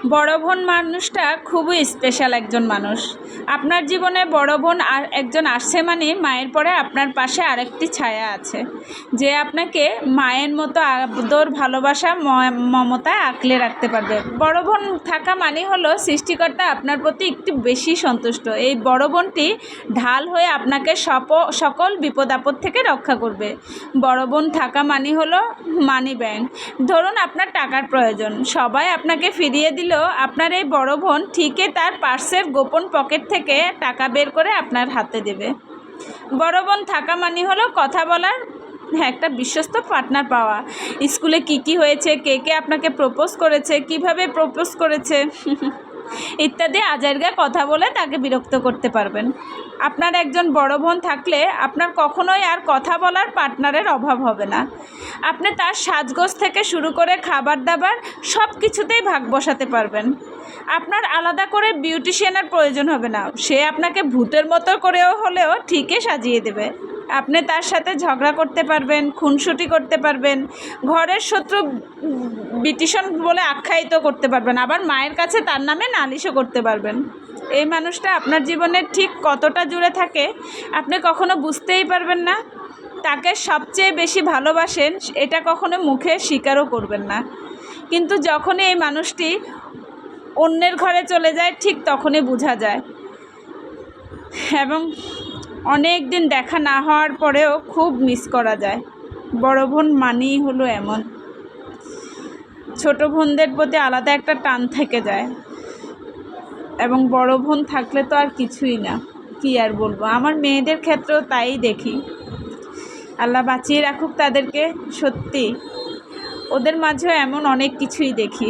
বড় বোন মানুষটা খুবই স্পেশাল একজন মানুষ। আপনার জীবনে বড় বোন আর একজন আসছে মানে মায়ের পরে আপনার পাশে আরেকটি ছায়া আছে, যে আপনাকে মায়ের মতো আদর ভালোবাসা মমতায় আঁকলে রাখতে পারবে। বড় বোন থাকা মানে হলো সৃষ্টিকর্তা আপনার প্রতি একটু বেশি সন্তুষ্ট। এই বড় বোনটি ঢাল হয়ে আপনাকে সকল বিপদ আপদ থেকে রক্ষা করবে। বড় বোন থাকা মানে হলো মানি ব্যাংক। ধরুন আপনার টাকার প্রয়োজন, সবাই আপনাকে ফিরিয়ে দিলেও আপনার এই বড় বোন ঠিকই তার পার্সের গোপন পকেট থেকে টাকা বের করে আপনার হাতে দেবে। বড় বোন থাকা মানে হলো কথা বলার একটা বিশ্বস্ত পার্টনার পাওয়া। স্কুলে কি হয়েছে, কে আপনাকে প্রপোজ করেছে, কিভাবে প্রপোজ করেছে ইত্যাদি আজাইরগা কথা বলে তাকে বিরক্ত করতে পারবেন। আপনার একজন বড় বোন থাকলে আপনার কখনোই আর কথা বলার পার্টনারের অভাব হবে না। আপনি তার সাজগোজ থেকে শুরু করে খাবার দাবার সব কিছুতেই ভাগ বসাতে পারবেন। আপনার আলাদা করে বিউটিশিয়ানের প্রয়োজন হবে না, সে আপনাকে ভূতের মতো করেও হলেও ঠিকই সাজিয়ে দেবে। আপনি তার সাথে ঝগড়া করতে পারবেন, খুনসুটি করতে পারবেন, ঘরের শত্রু বিটিশন বলে আখ্যায়িত করতে পারবেন, আবার মায়ের কাছে তার নামে নালিশও করতে পারবেন। এই মানুষটা আপনার জীবনে ঠিক কতটা জুড়ে থাকে আপনি কখনো বুঝতেই পারবেন না। তাকে সবচেয়ে বেশি ভালোবাসেন এটা কখনো মুখে স্বীকারও করবেন না, কিন্তু যখনই এই মানুষটি অন্যের ঘরে চলে যায় ঠিক তখনই বোঝা যায়। এবং অনেক দিন দেখা না হওয়ার পরেও খুব মিস করা যায়। বড় বোন মানেই হলো এমন। ছোট বোনদের প্রতি আলাদা একটা টান থেকে যায়, এবং বড় বোন থাকলে তো আর কিছুই না। কি আর বলবো, আমার মেয়েদের ক্ষেত্রেও তাই দেখি। আল্লাহ বাঁচিয়ে রাখুক তাদেরকে। সত্যি ওদের মাঝেও এমন অনেক কিছুই দেখি।